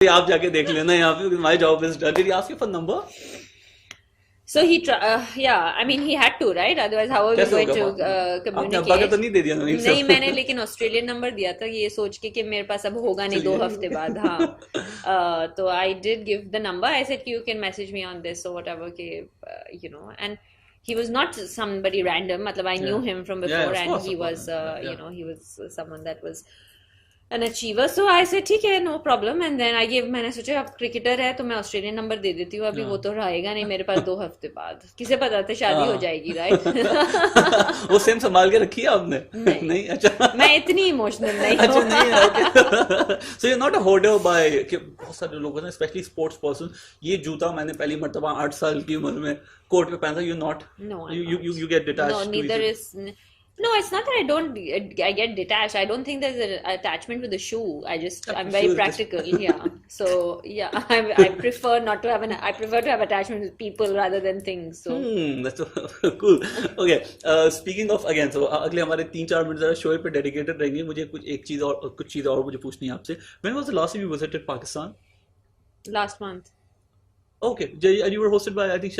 आप जाके देख लेना यहाँ पे, my job is done. Did he ask you for number? So I mean he had to, right? Otherwise how are we कैसे going होगा to आपने communicate? अब्बा का तो नहीं दे दिया ना? नहीं, मैंने लेकिन ऑस्ट्रेलियन नंबर दिया था ये सोच के कि मेरे पास अब होगा नहीं 2 हफ्ते बाद. हाँ. तो I did give the number. I said you can message me on this or whatever कि you know. And he was not somebody random. मतलब I knew him from before, and he was you know, he was someone that was an achiever. So I said ठीक है, no problem. And then I gave, मैंने सोचा अब cricketer है तो मैं Australian number दे देती हूँ. अभी वो तो रहेगा नहीं मेरे पास 2 हफ्ते बाद. किसे पता था शादी हो जाएगी, राइट? वो सेम संभाल के रखी है आपने? नहीं. अच्छा, मैं इतनी इमोशनल नहीं अच्छा हूँ. नहीं. So you're not a hoarder by, कि बहुत सारे लोग हैं स्पेशली स्पोर्ट्स पर्सन, ये जूता मैंने पहली मर्तबा 8 साल की उम्र में कोर्ट पे पहना था. You not? No, you get detached? No, neither is. No, it's not that I get detached. I don't think there's an attachment with the shoe. I'm very practical. Yeah. So, yeah, I prefer not to have I prefer to have attachment with people rather than things. So. That's so cool. Okay. Speaking of, again, so अगले हमारे 3-4 minute जरा show पे dedicated रहेंगे. मुझे कुछ चीज़ और मुझे पूछनी है आपसे. When was the last time you visited Pakistan? Last month. Okay. You were hosted by, I think,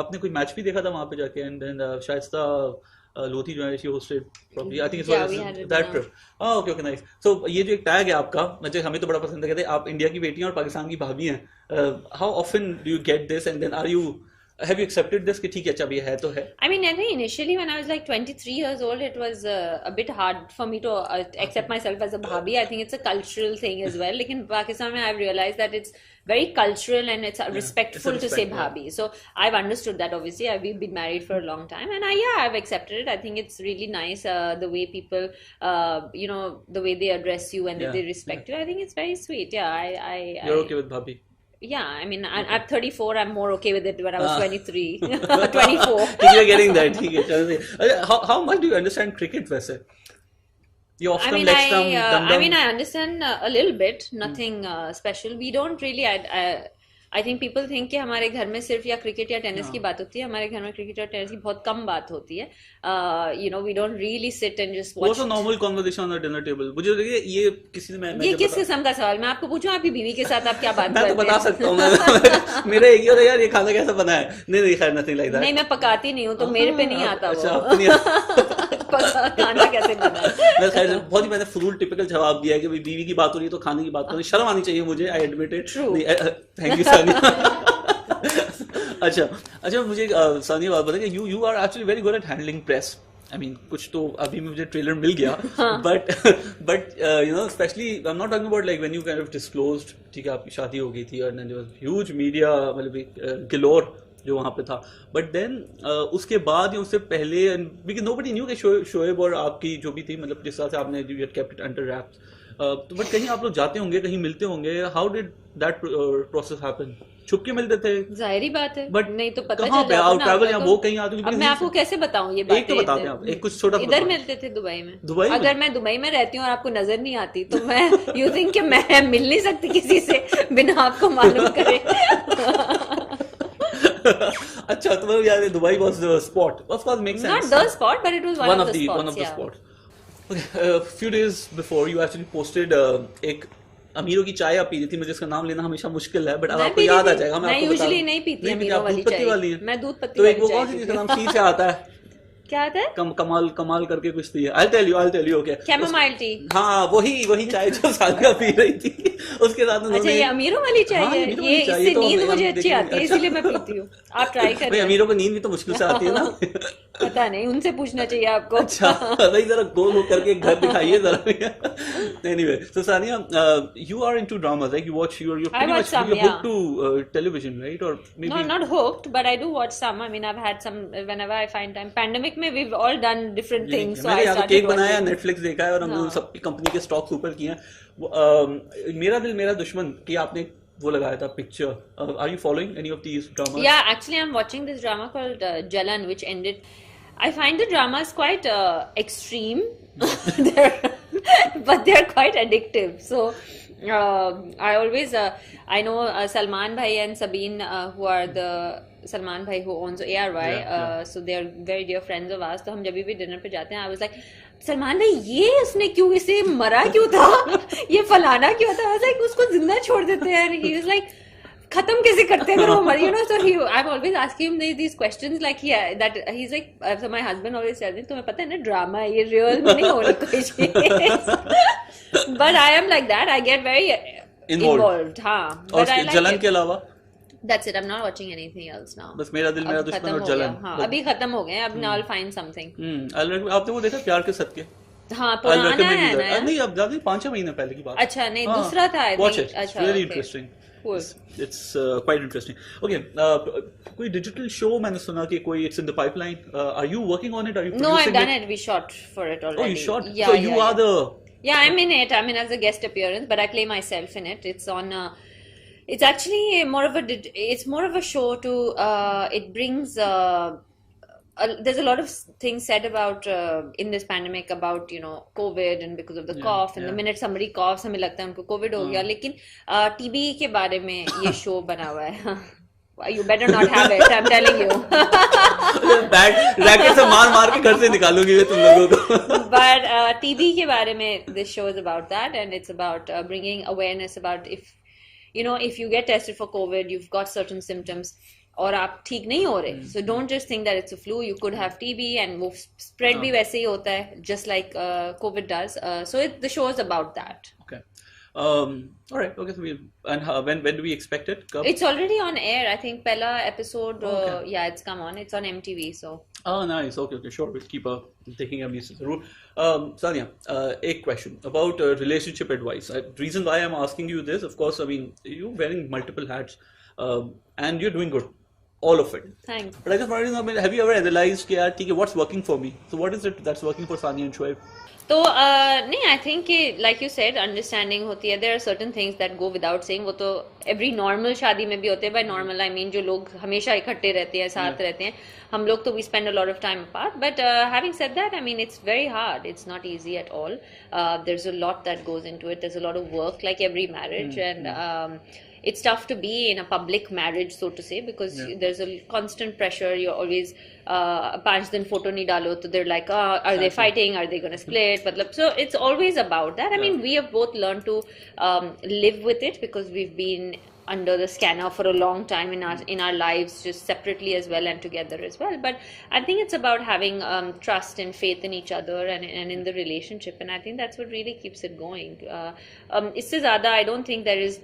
आपने कोई मैच भी देखा था वहाँ पे जाके, and then शायद लोधी जो है she hosted probably, I think it was that trip. Okay, nice. So ये जो एक टैग है आपका, मुझे हमें तो बड़ा पसंद है, कहते हैं आप इंडिया की बेटी हैं और पाकिस्तान की भाभी हैं. How often do you get this, and then have you accepted this कि ठीक है, अच्छा ये है तो है? I mean, I think initially when I was like 23 years old, it was a bit hard for me to accept myself as a bhabhi. I think it's a cultural thing as well. Like in Pakistan, I've realized that it's very cultural and it's respectful to say bhabhi. So I've understood that. Obviously, we've been married for a long time, and I've accepted it. I think it's really nice the way people, you know, the way they address you and that they respect you. I think it's very sweet. Yeah, You're okay with bhabhi? Yeah, I mean, I'm 34. I'm more okay with it when I was 23, 24. You're getting that. How much do you understand cricket, वैसे? You off stump, leg stump, I mean, I understand a little bit. Nothing special. We don't really. I think people think कि हमारे घर में सिर्फ या cricket या tennis की बात होती है. हमारे घर में क्रिकेट और टेनिस की बहुत कम बात होती है. You know, we don't really sit and just watch. What's a normal conversation on the dinner table? मुझे लगे ये किसी ने मैं ये किस किस्म का सवाल? मैं आपको पूछूं आपकी बीवी के साथ आप क्या बात करते हैं? मैं तो बता सकता हूँ. मेरा एक ही होता है यार, ये खाना कैसा बना है? नहीं खैर nothing like that. नहीं, मैं पकाती नहीं हूँ तो मेरे पे नहीं आता वो. खाना कैसे बना है? मैं खैर बहुत ही मैंने फुल टिपिकल जवाब दिया है कि बीवी की बात हो रही है तो खाने की बात हो रही है. शर्म आनी चाहिए मुझे. I admit it. Thank you Sania. अच्छा मुझे सानिया बात बता कि you are actually very good at handling press. I mean कुछ तो अभी मुझे ट्रेलर मिल गया, but you know specially I am not talking about like when you kind of disclosed, ठीक है आपकी शादी हो गई थी और देयर वाज ह्यूज मीडिया, मतलब गिलोर जो वहाँ पे था. बट देन उसके बाद या उससे पहले, बिकॉज नोबडी न्यू कि शोएब और आपकी जो भी थी, मतलब जिस तरह से आपने you had kept it under raps, तो बट कहीं आप लोग जाते होंगे, कहीं मिलते होंगे. How did that process happen? छुप के मिलते थे? जाहिर बात है. बट नहीं तो पता कहाँ पे आप ट्रैवल या वो कहीं आते? अब मैं आपको कैसे बताऊं ये बात? एक तो बताते हैं आप, एक कुछ छोटा. इधर मिलते थे दुबई में. दुबई में? अगर मैं दुबई में रहती हूँ और आपको नजर नहीं आती तो मैं यू थिंक कि मैं मिल नहीं सकती किसी से बिना आपको मालूम करे. अच्छा, तो यार Dubai was the spot. Of course, makes sense. Not the spot, but it was one of the spots. One of the spots. Okay, few days before you actually posted एक अमीरों की चाय आप पी रही थी, मुझे इसका नाम लेना हमेशा मुश्किल है, बट अब आपको याद आ जाएगा. मैं यूजुअली नहीं पीती अमीरों वाली चाय. मैं दूध पत्ती तो एक वो कौन सी जिसका नाम सी से आता है? क्या आता है? कमाल करके कुछ थी. I'll tell you. Okay. Chamomile tea. हाँ, वही चाय जो सानिया पी रही थी. उसके साथ उन्होंने. अच्छा, ये अमीरों वाली चाय है. ये इससे नींद मुझे अच्छी आती है, इसलिए मैं पीती हूँ. आप ट्राई करें. भाई अमीरों को नींद भी तो मुश्किल से आती है ना. पता नहीं, उनसे पूछना चाहिए आपको. अच्छा, भाई जरा गोल हो करके घर दिखाइए जरा. Anyway, so Sania, you are into dramas, like you watch. You're pretty much hooked to television, right? Or maybe no, not hooked, but I do watch some. I mean, I've had some whenever I find time. Pandemic में we've all done different things. So I started cake बनाया, Netflix देखा है और हमने सबकी company के stocks ऊपर किए हैं. मेरा दिल मेरा दुश्मन कि आपने वो लगाया था picture. Are you following any of these dramas? Yeah, actually, I'm watching this drama called Jalan, which ended. I find the dramas quite extreme, but they're quite addictive. So I always I know Salman Bhai and Sabine, who are the Salman Bhai who owns ARY. So they are very dear friends of ours. तो हम जब भी dinner पे जाते हैं, I was like, Salman भाई ये उसने क्यों, इसे मरा क्यों था, ये फलाना क्यों था, लाइक उसको जिंदा छोड़ देते हैं. ही वाज लाइक खत्म कैसे करते हैं अगर वो मर, so I'm always asking him these questions like that he's like, so my husband always tells me तुम्हें पता है ना ड्रामा है ये, रियल में नहीं हो रहा कोई चीज. But I am like that, I get very involved. हाँ, but I like जलन के अलावा that's it, I'm not watching anything else now. बस मेरा दिल मेरा दुश्मन और जलन. हाँ, अभी खत्म हो गए, अब now I'll find something. आपने वो देखा प्यार के सदके? हाँ, पुराना है ना. नहीं, अब ज्यादा 5-6 महीने पहले की बात. अच्छा, नहीं दूसरा था. Watch it, it's very interesting. It's quite interesting. Okay, कोई digital show मैंने सुना कि कोई it's in the pipeline. Are you working on it? Are you producing it? No, I've done it. We shot for it already. Oh, you shot? Yeah, so you are the... Yeah, I'm in it. I'm in as a guest appearance, but I play myself in it. It's on... it's actually more of a... It's more of a show to... it brings... there's a lot of things said about in this pandemic about COVID and because of the cough and the minute somebody coughs हमें लगता है उनको COVID हो गया, लेकिन TB के बारे में ये show बना हुआ है. You better not have it, I'm telling you. Bad racket से मार के घर से निकालूंगी मैं तुम लोगों को. But TB के बारे में this show is about that, and it's about bringing awareness about if you get tested for COVID, you've got certain symptoms. और आप ठीक नहीं हो रहे, so don't just think that it's a flu. You could have TB and वो spread भी वैसे ही होता है, just like COVID does. So the show is about that. Okay. All right. Okay. So and when do we expect it? It's already on air. I think पहला episode. Yeah, it's come on. It's on MTV. So. Oh, nice. Okay. Sure. We'll keep taking a piece of the rule. Sania, a question about relationship advice. Reason why I'm asking you this, of course, I mean you're wearing multiple hats, and you're doing good. All of it. Thanks. But I just wanted to know, have you ever analyzed कि what's working for me? So what is it that's working for Sania and Shoaib? तो नहीं, I think like you said, understanding होती है. There are certain things that go without saying. वो तो every normal शादी में भी होते हैं. By normal I mean जो लोग हमेशा इकट्ठे रहते हैं, साथ रहते हैं. हम लोग तो we spend a lot of time apart. But having said that, I mean it's very hard. It's not easy at all. There's a lot that goes into it. There's a lot of work, like every marriage, and it's tough to be in a public marriage, so to say, because there's a constant pressure. You're always 5 दिन photo नहीं डालो तो they're like, are they fighting, are they going to split, so it's always about that. I mean, we have both learned to live with it because we've been under the scanner for a long time in our lives, just separately as well and together as well. But I think it's about having trust and faith in each other and in the relationship, and I think that's what really keeps it going. Isse zyada I don't think there is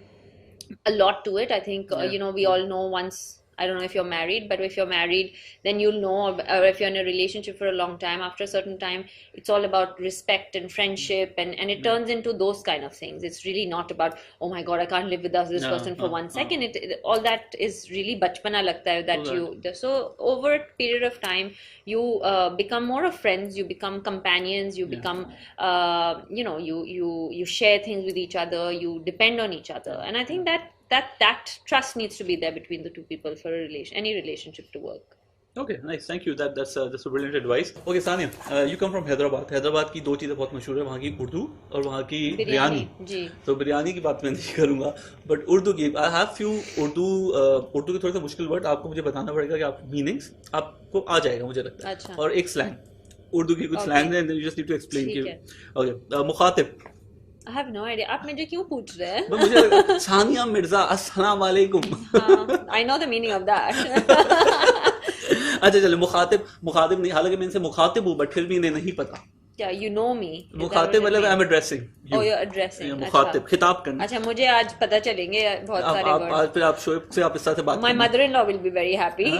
a lot to it. I think we all know once. I don't know if you're married, but if you're married, then you'll know, or if you're in a relationship for a long time, after a certain time, it's all about respect and friendship, and it turns into those kind of things. It's really not about, oh my God, I can't live without this person for 1 second. All that is really bachpana lagta hai that so over a period of time, you become more of friends, you become companions, you become, you share things with each other, you depend on each other. And I think that trust needs to be there between the two people for any relationship to work. Okay, nice. Thank you. That's a brilliant advice. Okay, Sania, you come from Hyderabad. Hyderabad की 2 चीजें बहुत मशहूर है, वहाँ की उर्दू और वहाँ की बिरयानी. जी. तो बिरयानी की बात मैं नहीं करूँगा, but उर्दू की I have few उर्दू के थोड़े से मुश्किल वर्ड आपको मुझे बताना पड़ेगा कि आप मीनिंग्स आपको आ जाएगा मुझे लगता है. अच्छा. और एक स्लैंग उर्दू की कुछ स्लैंग है, you just need to explain. Okay, मुखातिब. I have no idea. आप मुझे क्यों पूछ रहे हैं? मुझे सानिया मिर्जा अस्सलाम वालेकुम. I know the meaning of that. अच्छा चलो मुखातिब नहीं, हालांकि मैं इनसे मुखातिब हूँ, बट फिर भी इन्हें नहीं पता. क्या you know me? मुखातिब मतलब I'm addressing you. Oh, you're addressing. मुखातिब खिताब करना. अच्छा, मुझे आज पता चलेंगे बहुत सारे वर्ड. फिर आप शोएब से आप इस तरह से बात. My mother-in-law will be very happy.